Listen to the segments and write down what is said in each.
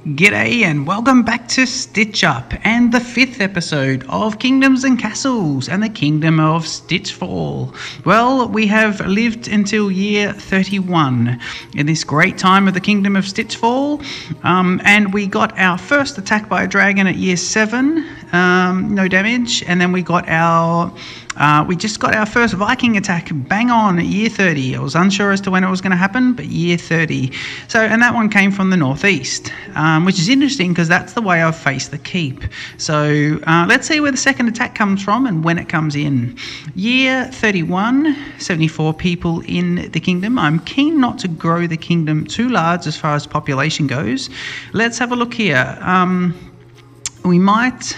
G'day and welcome back to Stitch Up and the 5th episode of Kingdoms and Castles and the Kingdom of StitchFall. Well, we have lived until year 31 in this great time of the Kingdom of StitchFall, and we got our first attack by a dragon at year 7, no damage, and then we just got our first Viking attack bang on at year 30. I was unsure as to when it was going to happen, but year 30. So, and that one came from the northeast, which is interesting because that's the way I've faced the keep. So let's see where the second attack comes from and when it comes in. Year 31, 74 people in the kingdom. I'm keen not to grow the kingdom too large as far as population goes. Let's have a look here. We might...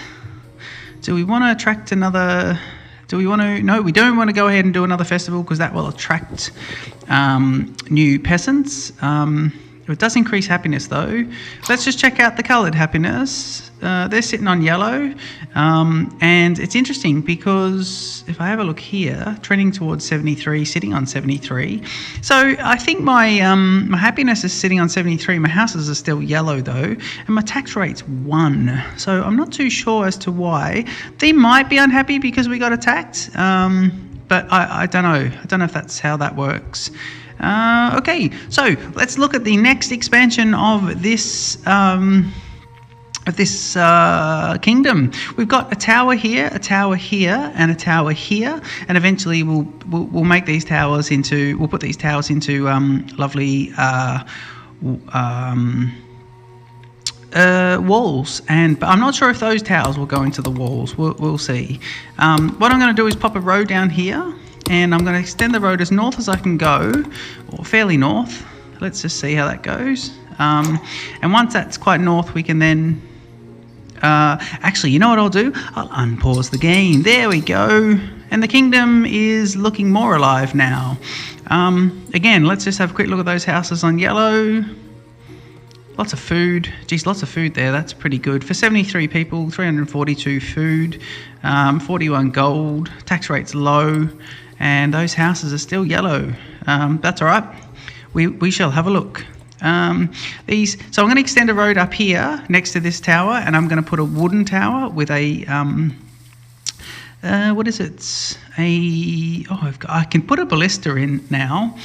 Do we want to attract another... No, we don't want to go ahead and do another festival because that will attract new peasants. It does increase happiness though. Let's just check out the coloured happiness. They're sitting on yellow, and it's interesting because if I have a look here, trending towards 73, sitting on 73. So I think my my happiness is sitting on 73. My houses are still yellow though, and my tax rate's 1. So I'm not too sure as to why. They might be unhappy because we got attacked, but I don't know. I don't know if that's how that works. Okay, so let's look at the next expansion of this kingdom. We've got a tower here, a tower here, and a tower here, and eventually we'll make these towers into. We'll put these towers into lovely walls, but I'm not sure if those towers will go into the walls. We'll see. What I'm going to do is pop a road down here. And I'm going to extend the road as north as I can go, or fairly north. Let's just see how that goes. And once that's quite north, we can then... actually, you know what I'll do? I'll unpause the game. There we go. And the kingdom is looking more alive now. Again, let's just have a quick look at those houses on yellow. Lots of food. Geez, lots of food there. That's pretty good. For 73 people, 342 food, 41 gold. Tax rate's low. And those houses are still yellow. That's all right. We shall have a look. So I'm going to extend a road up here next to this tower, and I'm going to put a wooden tower with a what is it? I can put a ballista in now,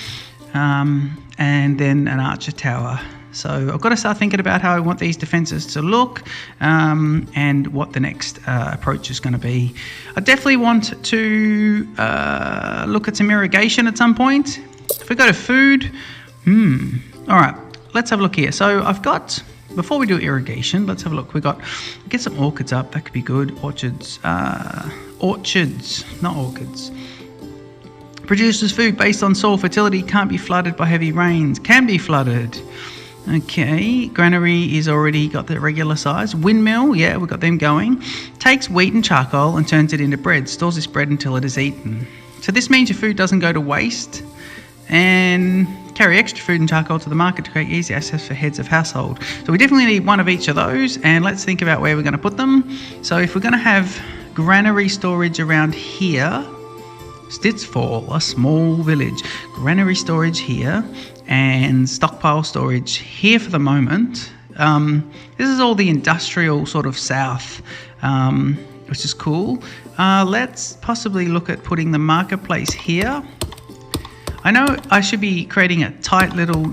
and then an archer tower. So I've got to start thinking about how I want these defences to look, and what the next approach is going to be. I definitely want to look at some irrigation at some point. If we go to food, all right, let's have a look here. So I've got, before we do irrigation, let's have a look. Get some orchids up, that could be good. Orchards, not orchids. Produces food based on soil fertility, can't be flooded by heavy rains, can be flooded. Okay, granary is already got the regular size. Windmill, yeah, we've got them going. Takes wheat and charcoal and turns it into bread. Stores this bread until it is eaten. So this means your food doesn't go to waste. And carry extra food and charcoal to the market to create easy access for heads of household. So we definitely need one of each of those, and let's think about where we're going to put them. So if we're going to have granary storage around here, StitchFall, a small village. Granary storage here, and stockpile storage here for the moment. This is all the industrial sort of south, which is cool. Let's possibly look at putting the marketplace here. I know I should be creating a tight little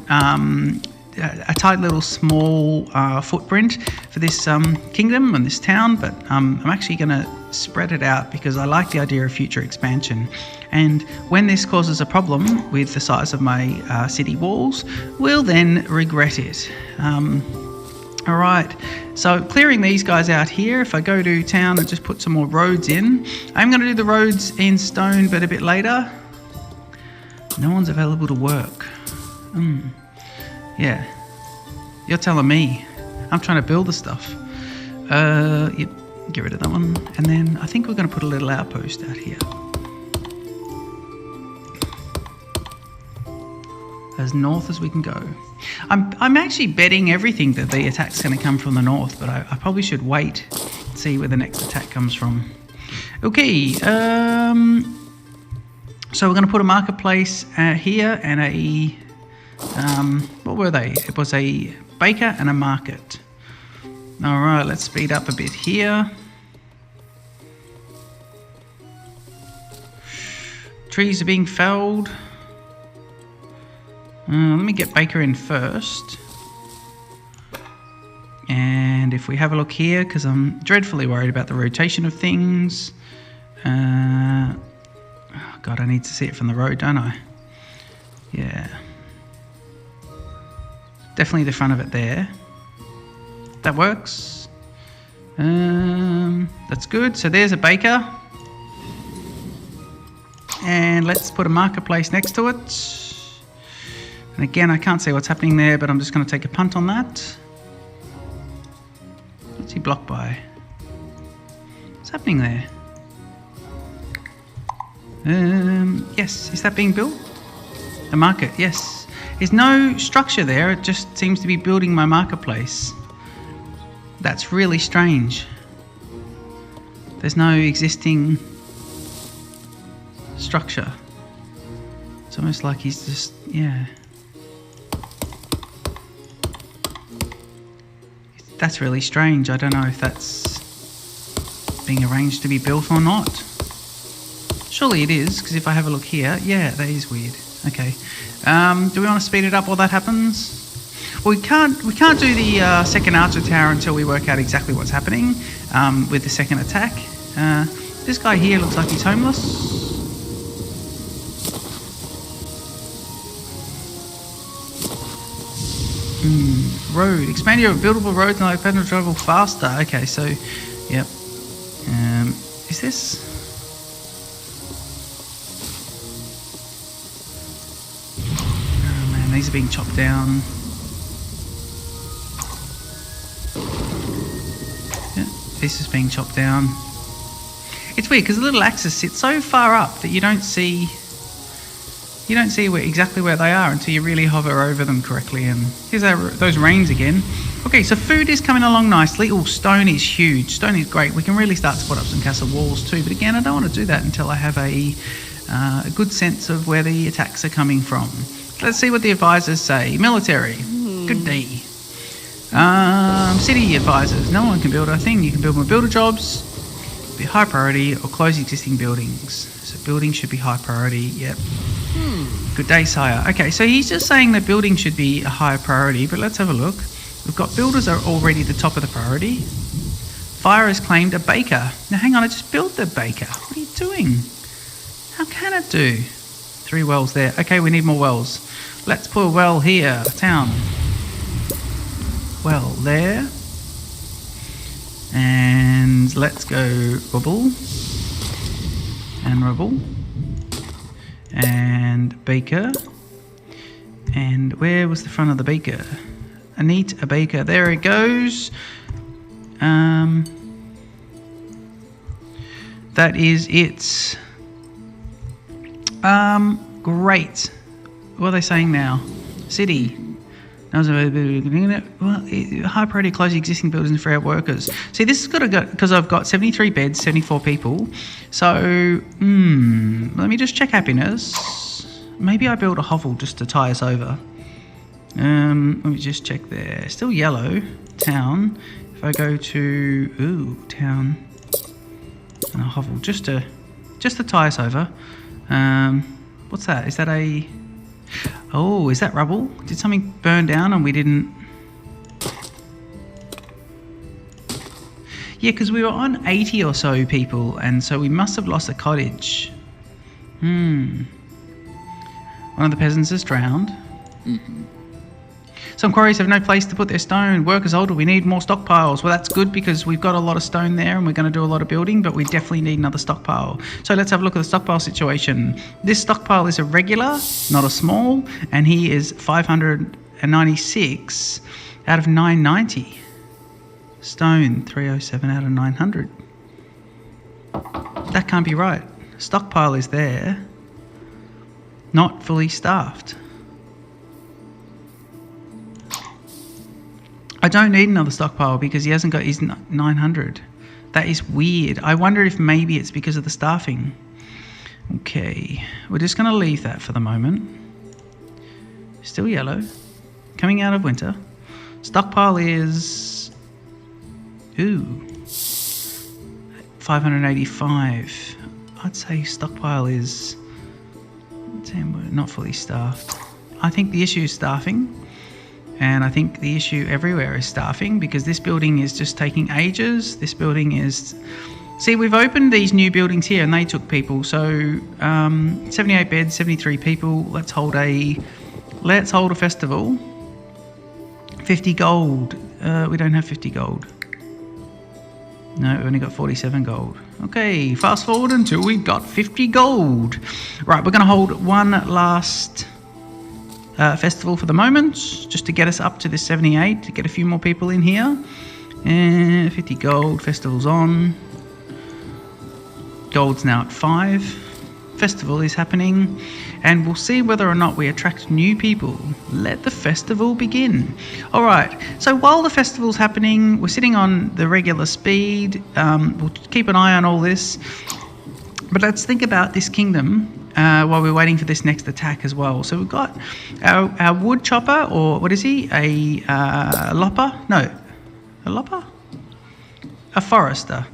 small footprint for this kingdom and this town, but I'm actually going to spread it out because I like the idea of future expansion. And when this causes a problem with the size of my city walls, we'll then regret it. All right, so clearing these guys out here. If I go to town and just put some more roads in, I'm going to do the roads in stone, but a bit later. No one's available to work. Yeah, you're telling me. I'm trying to build the stuff. Yep, get rid of that one. And then I think we're going to put a little outpost out here. As north as we can go. I'm actually betting everything that the attack's going to come from the north, but I probably should wait and see where the next attack comes from. Okay, so we're going to put a marketplace here and a what were they? It was a baker and a market. Alright, let's speed up a bit here. Trees are being felled. Let me get Baker in first. And if we have a look here, because I'm dreadfully worried about the rotation of things. Oh God, I need to see it from the road, don't I? Yeah. Definitely the front of it there. That works. That's good. So there's a baker. And let's put a marketplace next to it. And again, I can't see what's happening there, but I'm just going to take a punt on that. What's he blocked by? What's happening there? Yes, is that being built? The market, yes. There's no structure there, it just seems to be building my marketplace. That's really strange. There's no existing structure. It's almost like he's just, yeah. That's really strange. I don't know if that's being arranged to be built or not. Surely it is, because if I have a look here, yeah, that is weird. Okay. Do we want to speed it up while that happens? Well, we can't do the second archer tower until we work out exactly what's happening with the second attack. This guy here looks like he's homeless. Road. Expand your buildable roads and allow people to travel faster. Okay, so, yep. Is this... Oh man, these are being chopped down. Yeah, this is being chopped down. It's weird because the little axes sit so far up that you don't see exactly where they are until you really hover over them correctly. And here's those rains again. Okay, so food is coming along nicely. Oh, stone is huge. Stone is great. We can really start to put up some castle walls too. But again, I don't want to do that until I have a good sense of where the attacks are coming from. Let's see what the advisors say. Military. Good day. City advisors. No one can build a thing. You can build more builder jobs. Be high priority or close existing buildings. So building should be high priority. Yep. Good day, sire. Okay, so he's just saying that building should be a higher priority, but let's have a look. We've got builders are already the top of the priority. Fire has claimed a baker. Now hang on, I just built the baker. What are you doing? How can it do? 3 wells there. Okay, we need more wells. Let's put a well here. Town. Well there. And let's go rubble. And rubble. And baker. And where was the front of the baker? I need a baker. There it goes. That is it. Great. What are they saying now? City. Well, high priority close existing buildings for our workers. See, this has got to go because I've got 73 beds, 74 people. So, let me just check happiness. Maybe I build a hovel just to tie us over. Let me just check there. Still yellow. Town. If I go to town and a hovel just to tie us over. What's that? Is that a? Oh, is that rubble? Did something burn down and we didn't? Yeah, because we were on 80 or so people, and so we must have lost a cottage. One of the peasants is drowned. Some quarries have no place to put their stone. Workers older. We need more stockpiles. Well, that's good because we've got a lot of stone there and we're going to do a lot of building, but we definitely need another stockpile. So let's have a look at the stockpile situation. This stockpile is a regular, not a small, and he is 596 out of 990. Stone, 307 out of 900. That can't be right. Stockpile is there, not fully staffed. I don't need another stockpile because he hasn't got his 900. That is weird. I wonder if maybe it's because of the staffing. Okay, we're just going to leave that for the moment. Still yellow. Coming out of winter. Stockpile is Ooh. 585. I'd say stockpile is not fully staffed. I think the issue is staffing. And I think the issue everywhere is staffing, because this building is just taking ages. This building is... See, we've opened these new buildings here and they took people. So 78 beds, 73 people. Let's hold a festival. 50 gold. We don't have 50 gold. No, we've only got 47 gold. Okay, fast forward until we got 50 gold. Right, we're going to hold one last festival for the moment, just to get us up to this 78, to get a few more people in here. And 50 gold, festival's on. Gold's now at 5. Festival is happening, and we'll see whether or not we attract new people. Let the festival begin. All right, so while the festival's happening, we're sitting on the regular speed. We'll keep an eye on all this, but let's think about this kingdom while we're waiting for this next attack as well. So we've got our wood chopper, or what is he? A lopper? No, a lopper? A forester.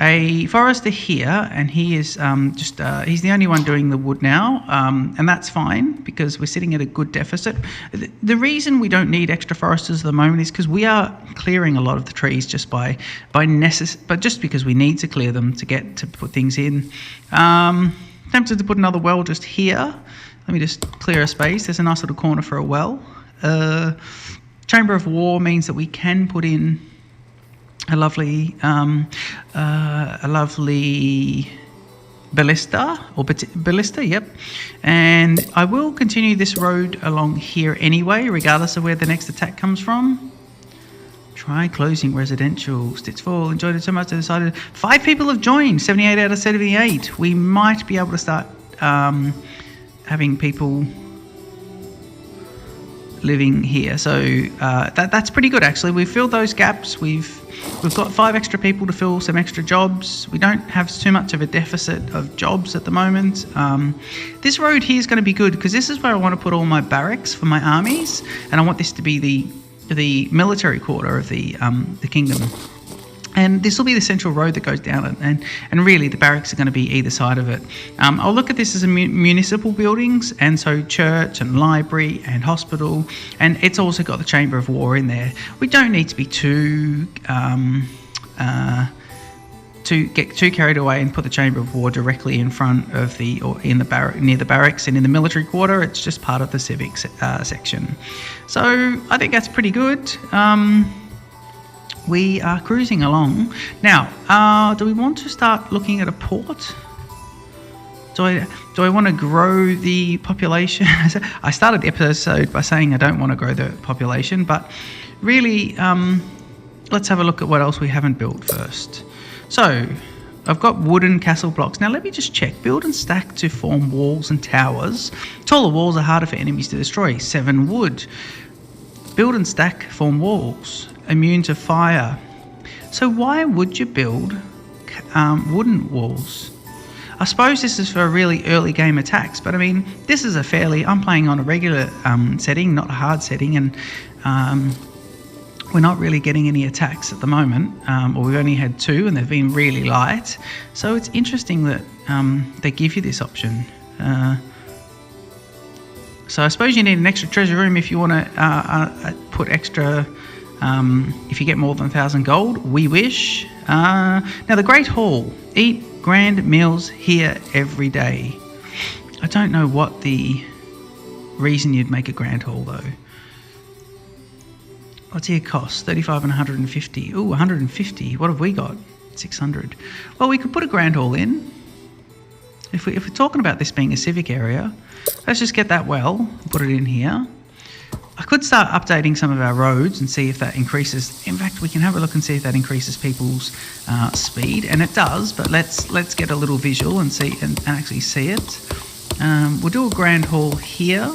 A forester here, and he is he's the only one doing the wood now, and that's fine because we're sitting at a good deficit. The reason we don't need extra foresters at the moment is because we are clearing a lot of the trees just but just because we need to clear them to put things in. Tempted to put another well just here. Let me just clear a space. There's a nice little corner for a well. Chamber of War means that we can put in a lovely ballista, yep. And I will continue this road along here anyway, regardless of where the next attack comes from. Try closing residential. StitchFall enjoyed it so much they decided 5 people have joined. 78 out of 78. We might be able to start having people living here. So that's pretty good actually. We've filled those gaps. We've got 5 extra people to fill some extra jobs. We don't have too much of a deficit of jobs at the moment. This road here is going to be good because this is where I want to put all my barracks for my armies, and I want this to be the military quarter of the kingdom. And this will be the central road that goes down it, and really the barracks are going to be either side of it. I'll look at this as a municipal buildings, and so church and library and hospital, and it's also got the Chamber of War in there. We don't need to be to get too carried away and put the Chamber of War directly in front of near the barracks, and in the military quarter it's just part of the civic section. So I think that's pretty good. We are cruising along. Now, do we want to start looking at a port? Do I want to grow the population? I started the episode by saying I don't want to grow the population, but really, let's have a look at what else we haven't built first. So, I've got wooden castle blocks. Now let me just check. Build and stack to form walls and towers. Taller walls are harder for enemies to destroy. 7 wood. Build and stack form walls. Immune to fire. So why would you build wooden walls? I suppose this is for really early game attacks, but I mean, this is I'm playing on a regular setting, not a hard setting, and we're not really getting any attacks at the moment, or we've only had 2 and they've been really light. So it's interesting that they give you this option. So I suppose you need an extra treasure room if you want to put extra, if you get more than 1,000 gold, we wish. Now the Great Hall, eat grand meals here every day. I don't know what the reason you'd make a grand hall though. What's here cost? 35 and 150. Ooh, 150. What have we got? 600. Well, we could put a grand hall in. If we're talking about this being a civic area, let's just get that well, put it in here. I could start updating some of our roads and see if that increases. In fact, we can have a look and see if that increases people's speed, and it does. But let's get a little visual and see and actually see it. We'll do a grand hall here,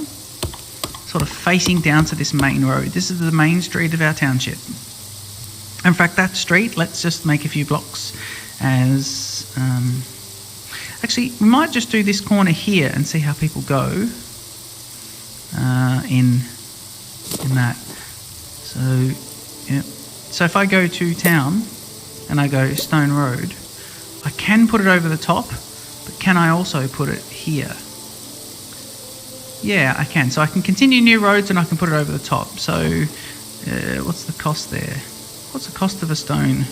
sort of facing down to this main road. This is the main street of our township. In fact, that street, let's just make a few blocks as. Actually, we might just do this corner here and see how people go in that. So, yeah. So if I go to town, and I go stone road, I can put it over the top, but can I also put it here? Yeah, I can. So I can continue new roads and I can put it over the top. So what's the cost there? What's the cost of a stone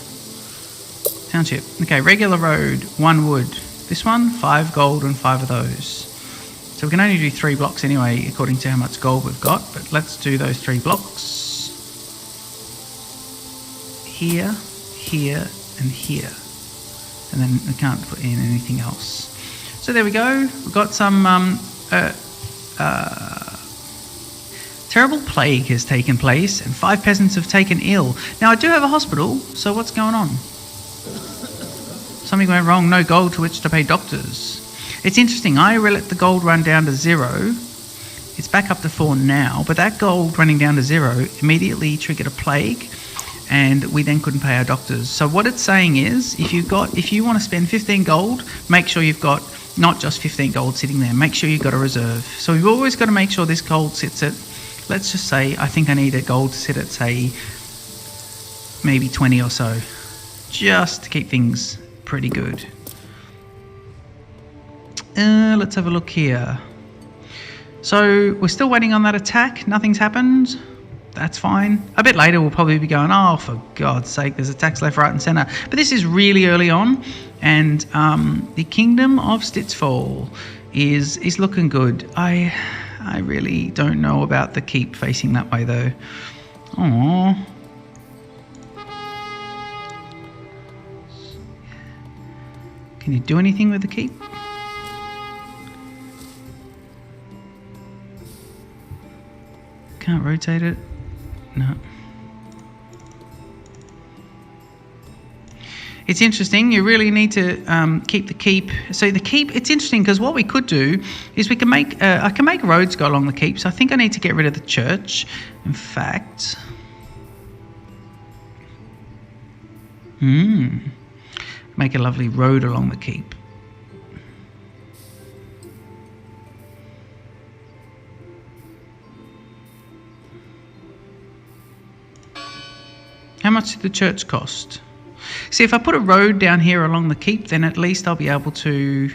township? Okay, regular road, 1 wood. This one, 5 gold and 5 of those. So we can only do 3 blocks anyway, according to how much gold we've got. But let's do those 3 blocks. Here, here, and here. And then we can't put in anything else. So there we go. We've got some terrible plague has taken place and 5 peasants have taken ill. Now I do have a hospital, so what's going on? Something went wrong, no gold to which to pay doctors. It's interesting, I let the gold run down to 0. It's back up to 4 now, but that gold running down to 0 immediately triggered a plague and we then couldn't pay our doctors. So what it's saying is, if you want to spend 15 gold, make sure you've got not just 15 gold sitting there, make sure you've got a reserve. So you've always got to make sure this gold sits at, let's just say, I think I need a gold to sit at, say, maybe 20 or so, just to keep things pretty good. Let's have a look here. So we're still waiting on that attack, nothing's happened. That's fine. A bit later we'll probably be going, oh, for God's sake, there's attacks left, right and centre. But this is really early on, and the Kingdom of StitchFall is looking good. I really don't know about the keep facing that way though. Aww. Can you do anything with the keep? Can't rotate it. No. It's interesting, you really need to keep the keep. So the keep, it's interesting because what we could do is we can make, I can make roads go along the keep. So I think I need to get rid of the church. In fact, make a lovely road along the keep. How much did the church cost? See, if I put a road down here along the keep, then at least I'll be able to...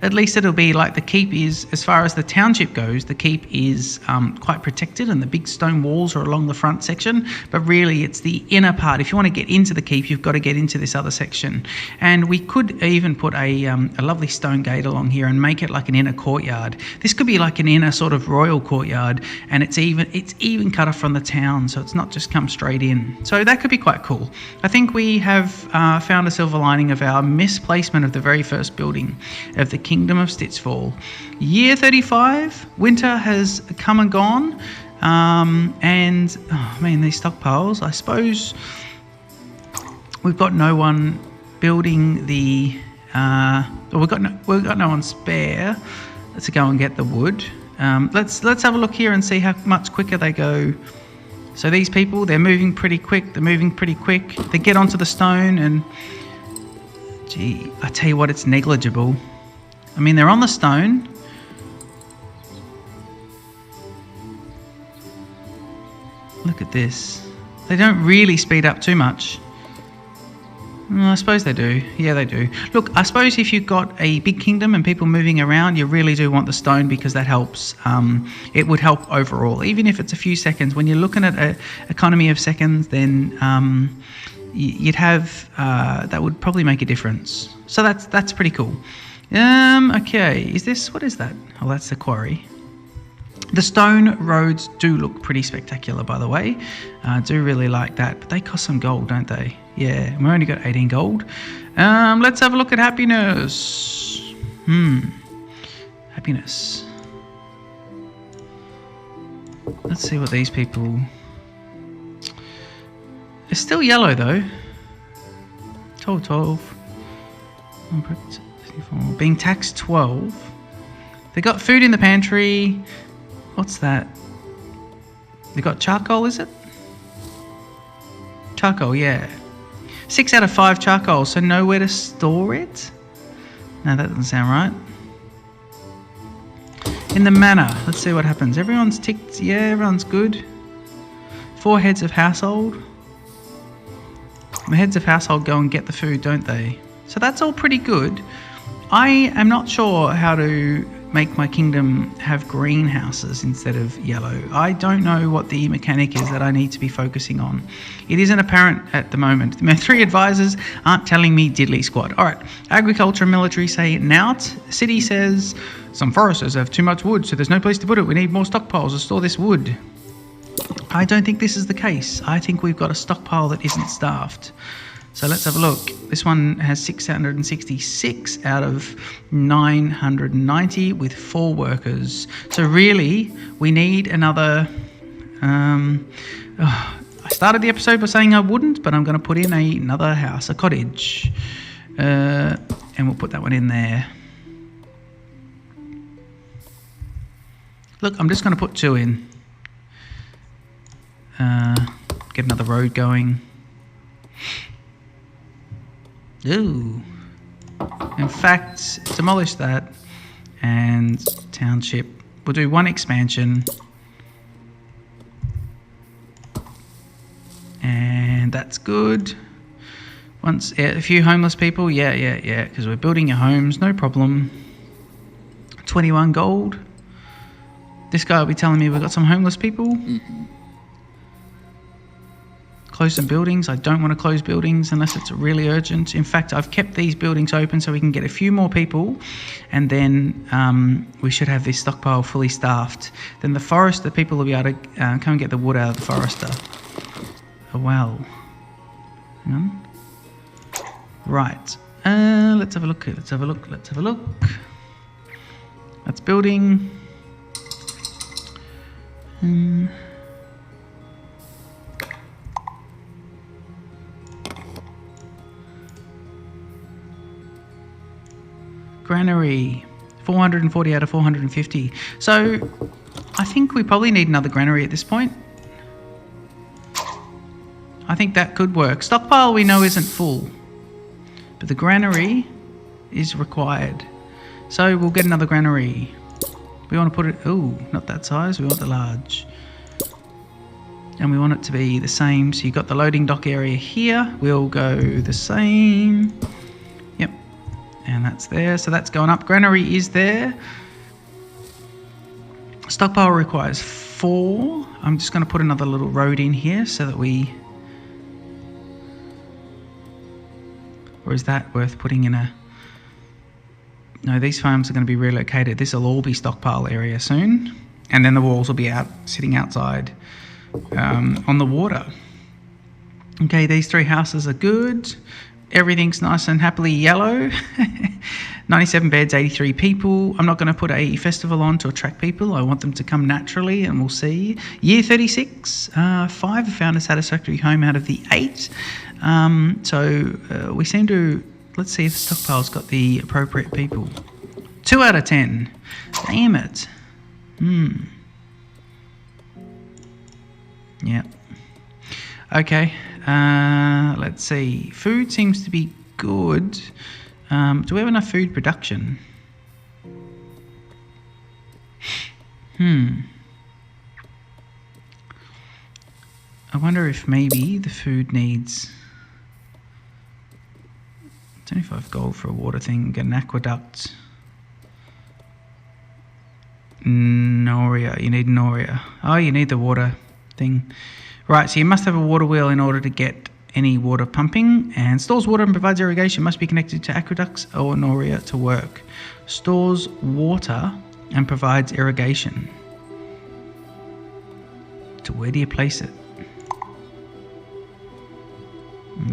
at least it'll be like the keep is, as far as the township goes, the keep is quite protected and the big stone walls are along the front section, but really it's the inner part. If you want to get into the keep, you've got to get into this other section. And we could even put a lovely stone gate along here and make it like an inner courtyard. This could be like an inner sort of royal courtyard, and it's even cut off from the town, so it's not just come straight in. So that could be quite cool. I think we have found a silver lining of our misplacement of the very first building of the Kingdom of StitchFall. Year 35, winter has come and gone, and oh man, these stockpiles. I suppose we've got no one building the. We've got no one spare to go and get the wood. Let's have a look here and see how much quicker they go. So these people, they're moving pretty quick. They get onto the stone, and gee, I tell you what, it's negligible. I mean, they're on the stone. Look at this. They don't really speed up too much. I suppose they do. Yeah, they do. Look, I suppose if you've got a big kingdom and people moving around, you really do want the stone because that helps. It would help overall, even if it's a few seconds. When you're looking at an economy of seconds, then you'd have that would probably make a difference. So that's pretty cool. Okay, what is that? Oh, that's the quarry. The stone roads do look pretty spectacular, by the way. I do really like that, but they cost some gold, don't they? Yeah, and we've only got 18 gold. Let's have a look at happiness. Happiness. Let's see what these people... It's still yellow, though. 12. Being taxed 12. They got food in the pantry. What's that? They got charcoal, is it? Charcoal, yeah. 6 out of 5 charcoal, so nowhere to store it? No, that doesn't sound right. In the manor, let's see what happens. Everyone's ticked. Yeah, everyone's good. 4 heads of household. The heads of household go and get the food, don't they? So that's all pretty good. I am not sure how to make my kingdom have greenhouses instead of yellow. I don't know what the mechanic is that I need to be focusing on. It isn't apparent at the moment. My 3 advisors aren't telling me diddly squat. All right, agriculture and military say nout. City says some foresters have too much wood, so there's no place to put it. We need more stockpiles to store this wood. I don't think this is the case. I think we've got a stockpile that isn't staffed. So let's have a look. This one has 666 out of 990 with 4 workers. So really, we need another... I started the episode by saying I wouldn't, but I'm going to put in another house, a cottage. And we'll put that one in there. Look, I'm just going to put 2 in. Get another road going. Ooh. In fact, demolish that and township. We'll do 1 expansion. And that's good. A few homeless people. Yeah. Because we're building your homes. No problem. 21 gold. This guy will be telling me we've got some homeless people. Mm-hmm. Close some buildings. I don't want to close buildings unless it's really urgent. In fact, I've kept these buildings open so we can get a few more people, and then we should have this stockpile fully staffed. Then the forest, the people will be able to come and get the wood out of the forester. Oh, well. Hang on. Right. Let's have a look. That's building. Granary, 440 out of 450. So I think we probably need another granary at this point. I think that could work. Stockpile we know isn't full, but the granary is required. So we'll get another granary. We want to put it, not that size, we want the large. And we want it to be the same. So you've got the loading dock area here. We'll go the same. Yep. And that's there, so that's going up. Granary is there. Stockpile requires 4. I'm just going to put another little road in here so that we... Or is that worth putting in a... No, these farms are going to be relocated. This will all be stockpile area soon. And then the walls will be out, sitting outside on the water. Okay, these 3 houses are good. Everything's nice and happily yellow. 97 beds, 83 people. I'm not going to put a festival on to attract people. I want them to come naturally, and we'll see. Year 36, 5 have found a satisfactory home out of the 8. So we seem to... Let's see if the stockpile's got the appropriate people. 2 out of 10. Damn it. Yep. Okay. Let's see. Food seems to be good. Do we have enough food production? I wonder if maybe the food needs 25 gold for a water thing. Get an aqueduct. Noria. You need Noria. Oh, you need the water thing. Right, so you must have a water wheel in order to get any water pumping, and stores water and provides irrigation, must be connected to aqueducts or Noria to work. Stores water and provides irrigation. So where do you place it?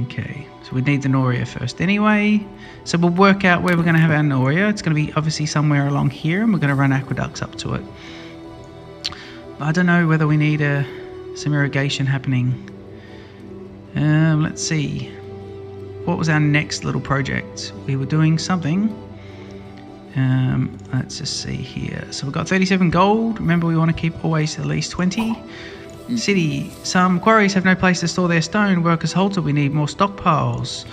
Okay, so we need the Noria first anyway. So we'll work out where we're going to have our Noria. It's going to be obviously somewhere along here, and we're going to run aqueducts up to it. I don't know whether we need some irrigation happening. Let's see. What was our next little project? We were doing something. Let's just see here. So we've got 37 gold. Remember, we want to keep always at least 20. City. Some quarries have no place to store their stone. Workers halted. We need more stockpiles.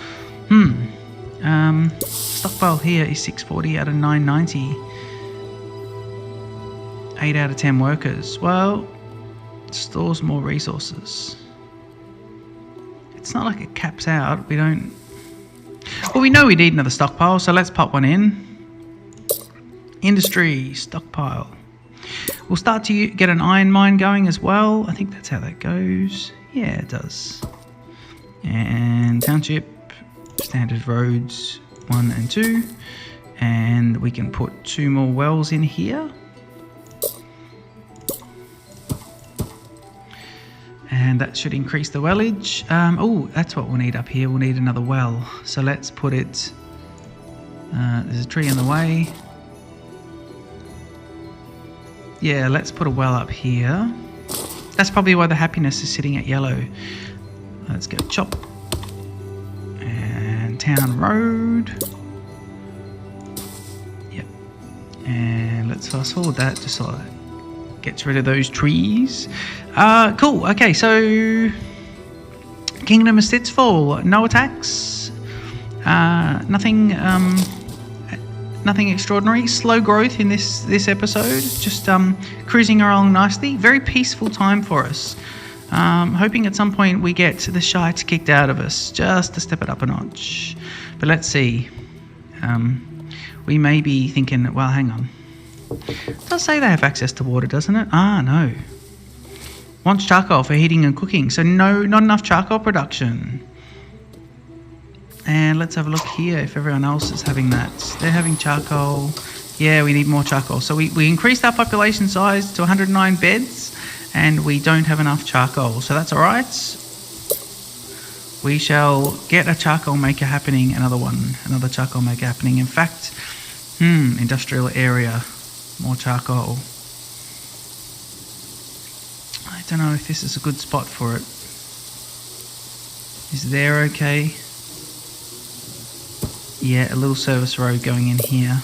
Stockpile here is 640 out of 990. 8 out of 10 workers. Well, stores more resources. it's not like it caps out. We don't... Well, we know we need another stockpile, so let's pop one in. Industry, stockpile. We'll start to get an iron mine going as well. I think that's how that goes. Yeah, it does. And township, standard roads 1 and 2. And we can put 2 more wells in here. And that should increase the wellage. Oh, that's what we'll need up here. We'll need another well. So let's put it... there's a tree in the way. Yeah, let's put a well up here. That's probably why the happiness is sitting at yellow. Let's go chop. And town road. Yep. And let's fast forward that just so it gets rid of those trees. Cool. Okay, so Kingdom of StitchFall. No attacks. Nothing extraordinary. Slow growth in this episode. Just cruising along nicely. Very peaceful time for us. Hoping at some point we get the shite kicked out of us, just to step it up a notch. But let's see. We may be thinking, well, hang on. It does say they have access to water, doesn't it? Ah, no. Wants charcoal for heating and cooking. So no, not enough charcoal production. And let's have a look here if everyone else is having that. They're having charcoal. Yeah, we need more charcoal. So we increased our population size to 109 beds and we don't have enough charcoal. So that's all right. We shall get a charcoal maker happening, another charcoal maker happening. In fact, industrial area, more charcoal. I don't know if this is a good spot for it. Is there okay? Yeah, a little service road going in here.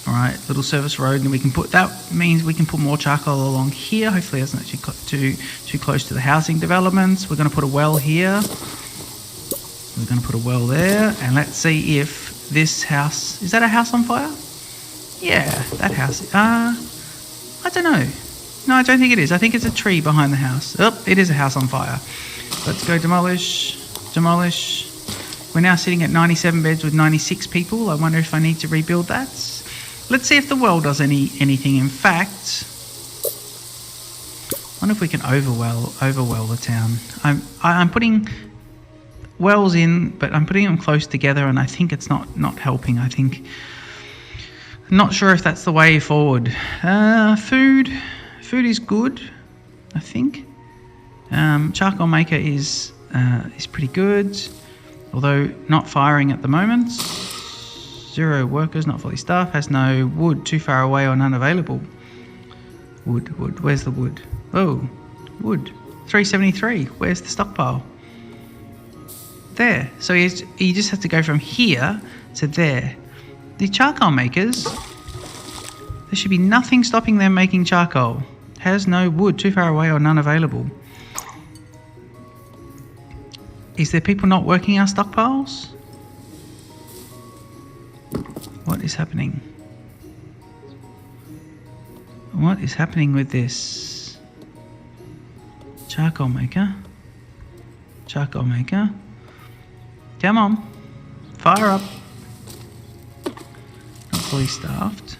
Alright, little service road, and we can put, that means we can put more charcoal along here. Hopefully it doesn't actually too close to the housing developments. We're going to put a well here. We're going to put a well there, and let's see if this house, is that a house on fire? Yeah, that house, I don't know. No, I don't think it is. I think it's a tree behind the house. Oh, it is a house on fire. Let's go demolish. We're now sitting at 97 beds with 96 people. I wonder if I need to rebuild that. Let's see if the well does anything. In fact, I wonder if we can overwell the town. I'm putting wells in, but I'm putting them close together, and I think it's not helping. I'm not sure if that's the way forward. Food is good, I think. Charcoal maker is pretty good, although not firing at the moment. 0 workers, not fully staffed, has no wood, too far away or none available. Wood, where's the wood? Oh, wood, 373, where's the stockpile? There, so he just has to go from here to there. The charcoal makers, there should be nothing stopping them making charcoal. Has no wood, too far away or none available. Is there people not working our stockpiles? What is happening? What is happening with this? Charcoal maker. Charcoal maker. Come on. Fire up. Not fully staffed.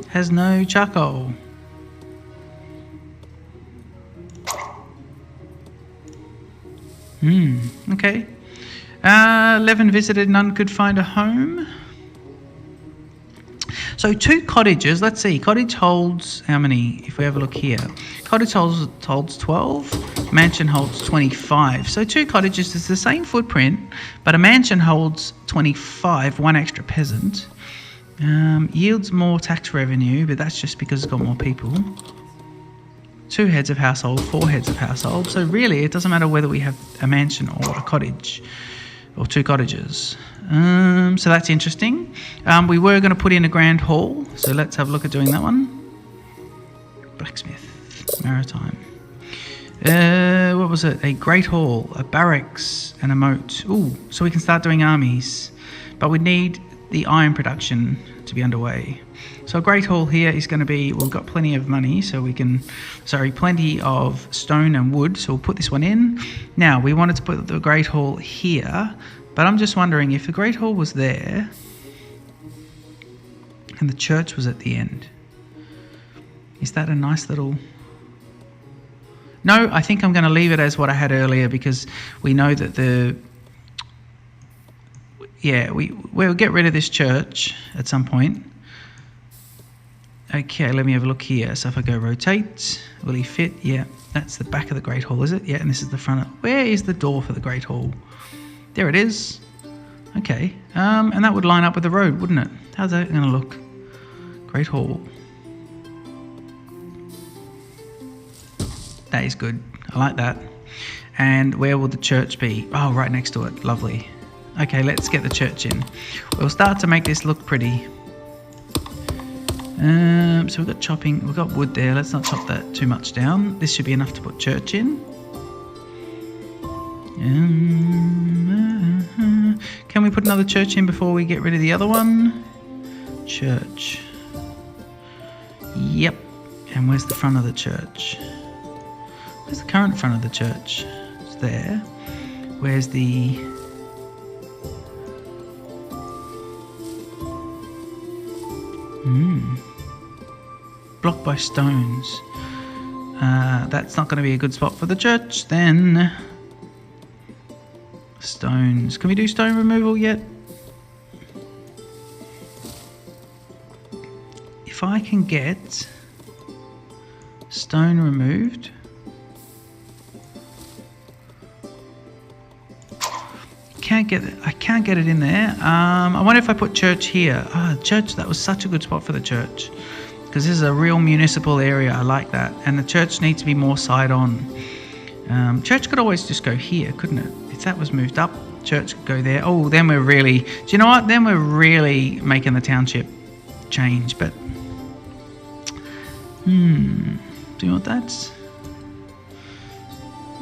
Has no charcoal. Okay. 11 visited, none could find a home. So 2 cottages, let's see, cottage holds how many? If we have a look here, cottage holds 12, mansion holds 25. So 2 cottages is the same footprint, but a mansion holds 25, 1 extra peasant. Yields more tax revenue, but that's just because it's got more people. 2 heads of household, 4 heads of household. So really, it doesn't matter whether we have a mansion or a cottage, or 2 cottages. So that's interesting. We were going to put in a grand hall, so let's have a look at doing that one. Blacksmith, maritime. What was it? A great hall, a barracks, and a moat. Ooh, so we can start doing armies. But we need the iron production to be underway. So a great hall here is going to be, we've got plenty of money, so we can, plenty of stone and wood, so we'll put this one in. Now, we wanted to put the great hall here, but I'm just wondering if the great hall was there and the church was at the end. Is that a nice little... No, I think I'm going to leave it as what I had earlier, because we know that we'll get rid of this church at some point. Okay, let me have a look here. So if I go rotate, will he fit? Yeah, that's the back of the Great Hall, is it? Yeah, and this is the front. Where is the door for the Great Hall? There it is. Okay, and that would line up with the road, wouldn't it? How's that going to look? Great Hall. That is good. I like that. And where will the church be? Oh, right next to it. Lovely. Okay, let's get the church in. We'll start to make this look pretty. So we've got chopping, we've got wood there. Let's not chop that too much down. This should be enough to put church in. Can we put another church in before we get rid of the other one? Church. Yep. And where's the front of the church? Where's the current front of the church? It's there. Where's the... blocked by stones. That's not going to be a good spot for the church then. Stones. Can we do stone removal yet? If I can get stone removed. I can't get it in there. I wonder if I put church here. Church, that was such a good spot for the church. Because this is a real municipal area. I like that. And the church needs to be more side on. Church could always just go here, couldn't it? If that was moved up, church could go there. Oh, then we're really... Do you know what? Then we're really making the township change. But... do you know what that's?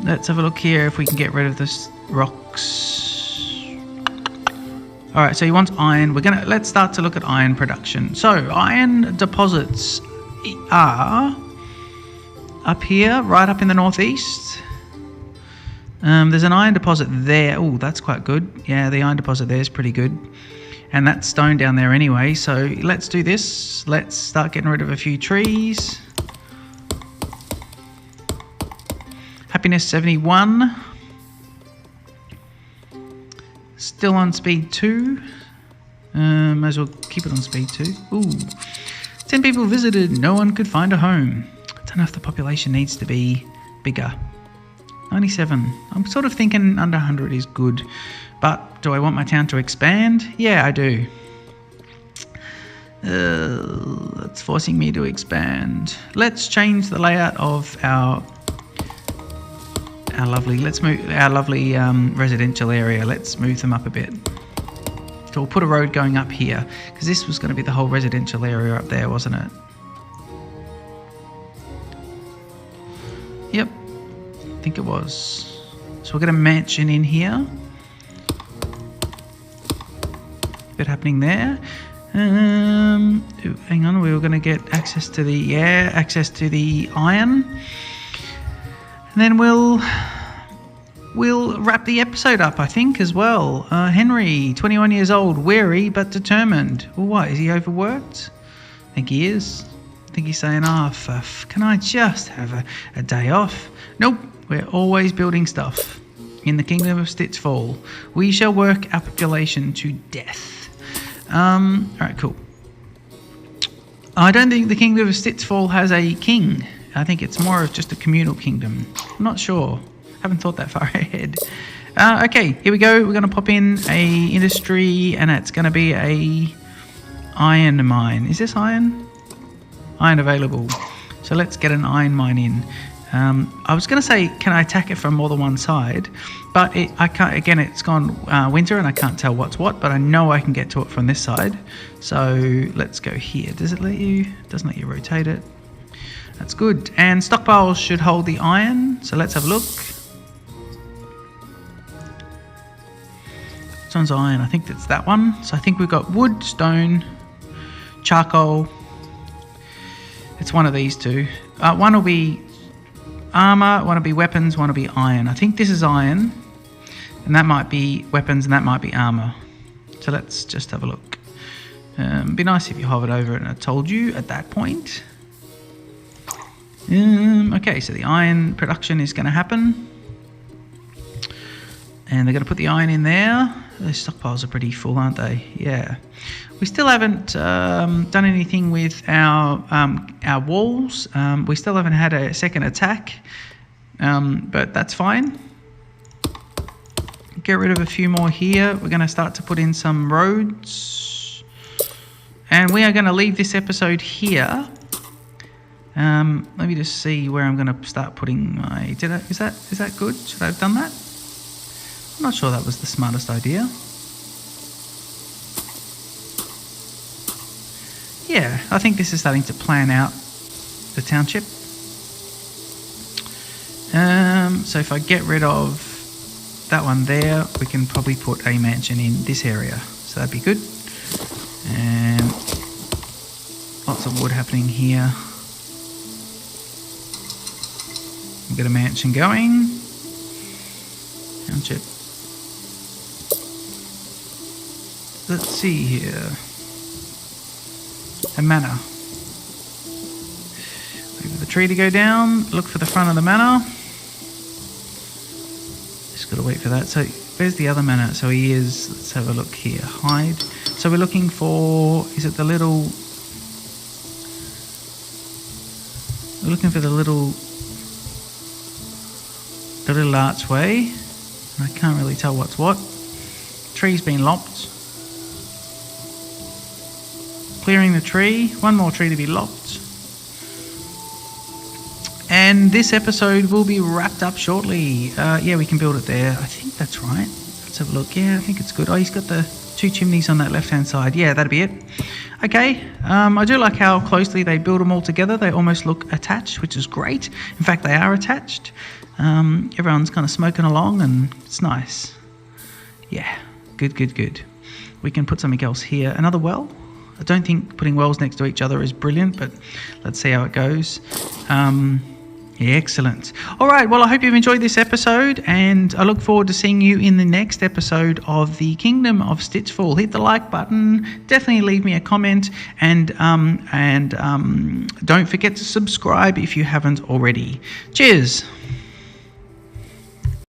Let's have a look here if we can get rid of this rocks. All right, so he wants iron. Let's start to look at iron production. So iron deposits are up here, right up in the northeast. There's an iron deposit there. Oh, that's quite good. Yeah, the iron deposit there is pretty good. And that's stone down there anyway. So let's do this. Let's start getting rid of a few trees. Happiness 71. Still on speed 2. Might as well keep it on speed 2. Ooh. 10 people visited. No one could find a home. I don't know if the population needs to be bigger. 97. I'm sort of thinking under 100 is good. But do I want my town to expand? Yeah, I do. It's forcing me to expand. Let's change the layout of our lovely residential area. Let's move them up a bit. So we'll put a road going up here, because this was going to be the whole residential area up there, wasn't it? Yep, I think it was. So we'll get a mansion in here. Bit happening there. Hang on, we were going to get access to the iron. And then we'll wrap the episode up, I think, as well. Henry, 21 years old, weary but determined. Well, what, is he overworked? I think he is. I think he's saying, can I just have a day off? Nope, we're always building stuff. In the kingdom of StitchFall, we shall work our population to death. Alright, cool. I don't think the kingdom of StitchFall has a king. I think it's more of just a communal kingdom. I'm not sure. Haven't thought that far ahead. Okay, here we go. We're going to pop in a industry, and it's going to be a iron mine. Is this iron? Iron available. So let's get an iron mine in. I was going to say, can I attack it from more than one side? But I can't. Again, it's gone winter, and I can't tell what's what. But I know I can get to it from this side. So let's go here. Does it let you? It doesn't let you rotate it. That's good. And stockpiles should hold the iron. So let's have a look. It's one's iron? I think that's that one. So I think we've got wood, stone, charcoal. It's one of these two. One will be armor, one will be weapons, one will be iron. I think this is iron, and that might be weapons, and that might be armor. So let's just have a look. Be nice if you hovered over it and I told you at that point. Okay, so the iron production is going to happen. And they're going to put the iron in there. Those stockpiles are pretty full, aren't they? Yeah. We still haven't done anything with our walls. We still haven't had a second attack, but that's fine. Get rid of a few more here. We're going to start to put in some roads. And we are going to leave this episode here. Let me just see where I'm going to start putting my... Is that good? Should I have done that? I'm not sure that was the smartest idea. Yeah, I think this is starting to plan out the township. So if I get rid of that one there, we can probably put a mansion in this area. So that'd be good. And lots of wood happening here. We've got a mansion going. Township. Let's see here. A manor. Wait for the tree to go down. Look for the front of the manor. Just got to wait for that. So where's the other manor? So he is. Let's have a look here. Hide. So we're looking for. Is it the little? We're looking for the little archway. I can't really tell what's what. Tree's been lopped. Clearing the tree. One more tree to be lopped. And this episode will be wrapped up shortly. Yeah, we can build it there. I think that's right. Let's have a look. Yeah, I think it's good. Oh, he's got the 2 chimneys on that left-hand side. Yeah, that'll be it. Okay. I do like how closely they build them all together. They almost look attached, which is great. In fact, they are attached. Everyone's kind of smoking along, and it's nice. Yeah, good. We can put something else here. Another well. I don't think putting wells next to each other is brilliant, but let's see how it goes. Yeah, excellent. All right, well, I hope you've enjoyed this episode, and I look forward to seeing you in the next episode of the Kingdom of StitchFall. Hit the like button, definitely leave me a comment, and don't forget to subscribe if you haven't already. Cheers.